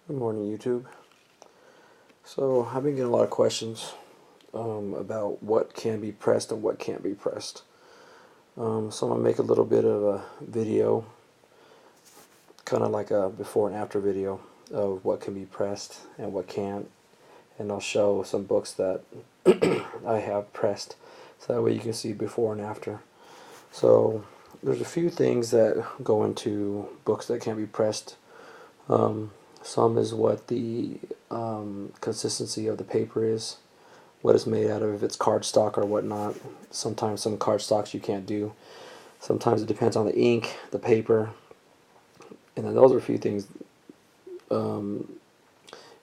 Good morning, YouTube. So I've been getting a lot of questions about what can be pressed and what can't be pressed. So I'm gonna make a little bit of a video, kind of like a before and after video of what can be pressed and what can't, and I'll show some books that I have pressed, so that way you can see before and after. So there's a few things that go into books that can't be pressed. Some is what the consistency of the paper is, what it's made out of, if it's cardstock or whatnot. Sometimes some cardstocks you can't do. Sometimes it depends on the ink, the paper, and then those are a few things.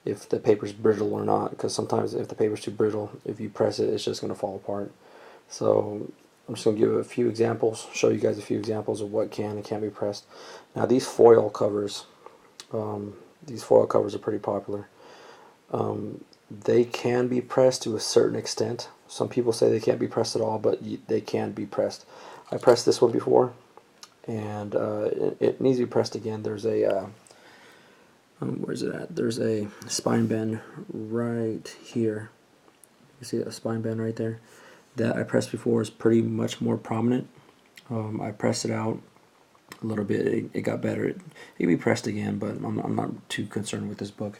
If the paper's brittle or not, because sometimes if the paper's too brittle, if you press it, it's just going to fall apart. So I'm just going to give a few examples, show you guys a few examples of what can and can't be pressed. Now these foil covers, are pretty popular. They can be pressed to a certain extent. Some people say they can't be pressed at all, but they can be pressed. I pressed this one before, and it needs to be pressed again. There's a where's it at? There's a spine bend right here. You see a spine bend right there? That I pressed before is pretty much more prominent. I pressed it out a little bit. It got better. It can be pressed again, but I'm not too concerned with this book.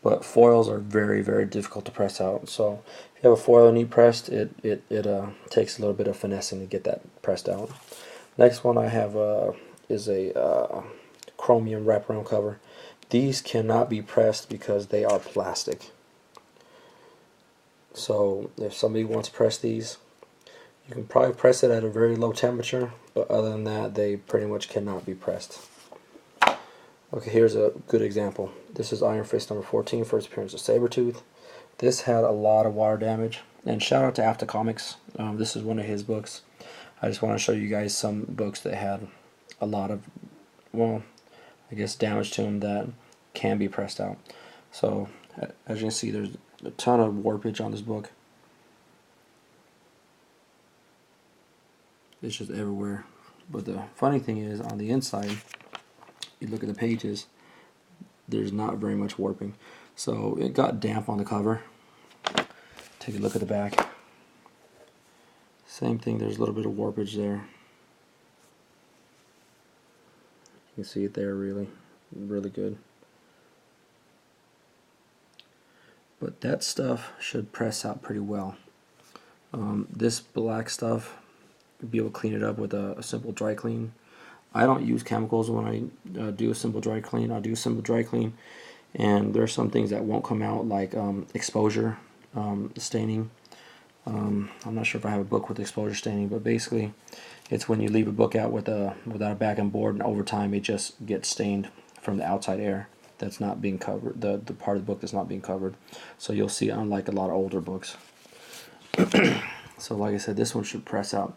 But foils are very, very difficult to press out. So if you have a foil and need pressed, it takes a little bit of finessing to get that pressed out. Next one I have is a chromium wraparound cover. These cannot be pressed because they are plastic. So if somebody wants to press these, you can probably press it at a very low temperature, but other than that, they pretty much cannot be pressed. Okay, here's a good example. This is Iron Fist number 14, first appearance of Sabretooth. This had a lot of water damage, and shout out to After Comics. This is one of his books. I just want to show you guys some books that had a lot of, well, I guess damage to them that can be pressed out. So as you can see, there's a ton of warpage on this book. It's just everywhere. But the funny thing is, on the inside, you look at the pages, there's not very much warping. So it got damp on the cover. Take a look at the back. Same thing, there's a little bit of warpage there. You can see it there really good. But that stuff should press out pretty well. This black stuff, you'll be able to clean it up with a simple dry clean. I don't use chemicals when I do a simple dry clean. I'll do a simple dry clean, and there are some things that won't come out, like exposure staining. I'm not sure if I have a book with exposure staining, but basically it's when you leave a book out without a backing board, and over time it just gets stained from the outside air that's not being covered, the part of the book that's not being covered. So you'll see, unlike a lot of older books. So like I said, this one should press out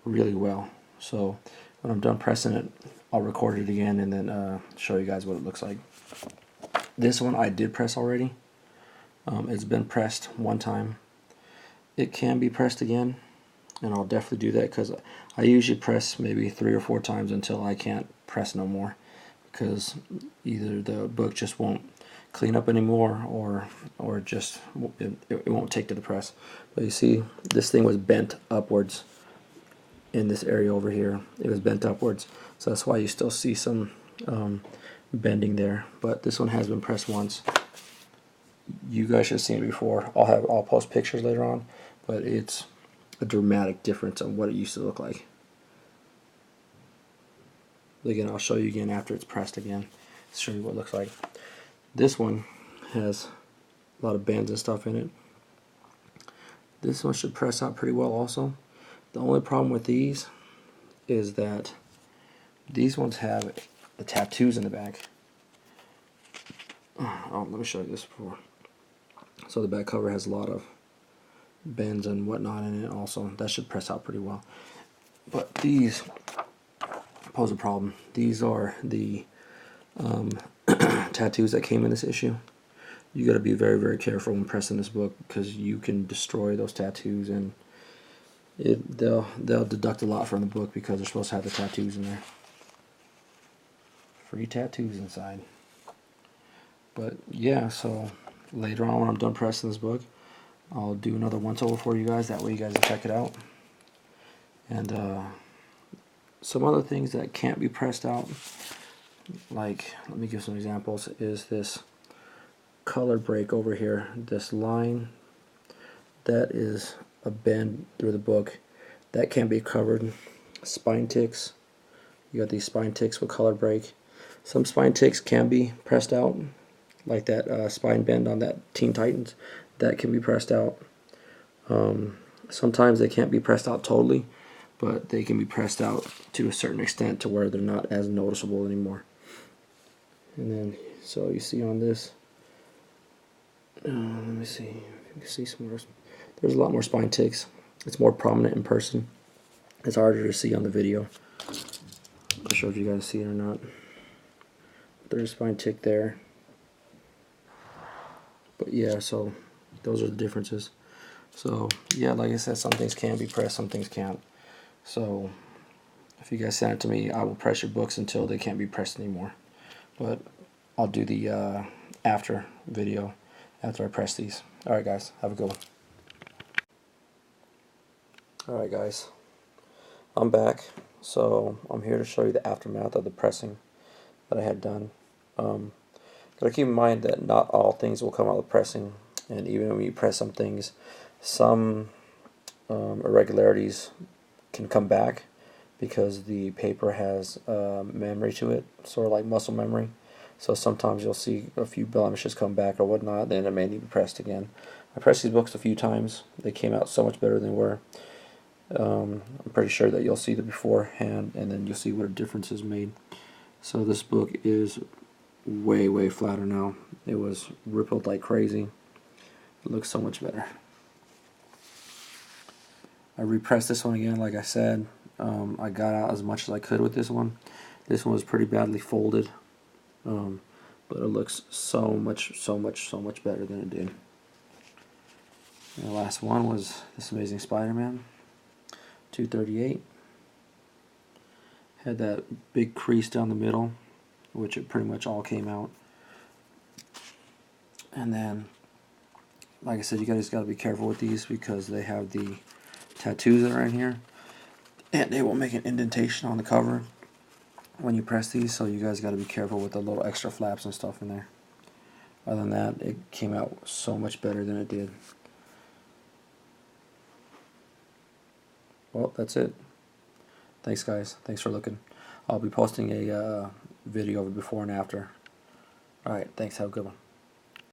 really well. So when I'm done pressing it, I'll record it again and then show you guys what it looks like. This one I did press already. It's been pressed one time. It can be pressed again, and I'll definitely do that, because I usually press maybe 3 or 4 times until I can't press no more, because either the book just won't clean up anymore, or just it won't take to the press. But you see, this thing was bent upwards in this area over here. It was bent upwards, so that's why you still see some bending there. But this one has been pressed once. You guys should have seen it before. I'll post pictures later on, but it's a dramatic difference on what it used to look like. Again, I'll show you again after it's pressed again, show you what it looks like. This one has a lot of bends and stuff in it. This one should press out pretty well also. The only problem with these is that these ones have the tattoos in the back. Oh, let me show you this before. So the back cover has a lot of bends and whatnot in it also. That should press out pretty well. But these pose a problem. These are the tattoos that came in this issue. You got to be very, very careful when pressing this book, because you can destroy those tattoos, and they'll deduct a lot from the book because they're supposed to have the tattoos in there. Free tattoos inside. But yeah, so later on when I'm done pressing this book, I'll do another once over for you guys. That way you guys can check it out. And some other things that can't be pressed out, like, let me give some examples, is this color break over here. This line, that is a bend through the book. That can be covered. Spine ticks. You got these spine ticks with color break. Some spine ticks can be pressed out, like that spine bend on that Teen Titans. That can be pressed out. Sometimes they can't be pressed out totally, but they can be pressed out to a certain extent to where they're not as noticeable anymore. And then, so you see on this, let me see if you can see some more. There's a lot more spine ticks. It's more prominent in person. It's harder to see on the video. I'm not sure if you guys see it or not. There's a spine tick there. But yeah, so those are the differences. So yeah, like I said, some things can be pressed, some things can't. So if you guys send it to me, I will press your books until they can't be pressed anymore. But I'll do the after video after I press these. Alright guys, have a good one. Alright guys, I'm back. So I'm here to show you the aftermath of the pressing that I had done. Gotta keep in mind that not all things will come out of pressing, and even when you press some things, some irregularities can come back because the paper has memory to it, sort of like muscle memory. So sometimes you'll see a few blemishes come back or whatnot, then it may need to be pressed again. I pressed these books a few times. They came out so much better than they were. I'm pretty sure that you'll see the beforehand, and then you'll see what a difference is made. So this book is way flatter now. It was rippled like crazy. It looks so much better. I repressed this one again, like I said. I got out as much as I could with this one. This one was pretty badly folded, but it looks so much better than it did. And the last one was this Amazing Spider-Man 238. Had that big crease down the middle, which it pretty much all came out. And then, like I said, you guys got to be careful with these because they have the tattoos that are in here, and they will make an indentation on the cover when you press these, so you guys got to be careful with the little extra flaps and stuff in there. Other than that, it came out so much better than it did. Well, that's it. Thanks guys, thanks for looking. I'll be posting a video of it before and after. Alright, thanks, have a good one.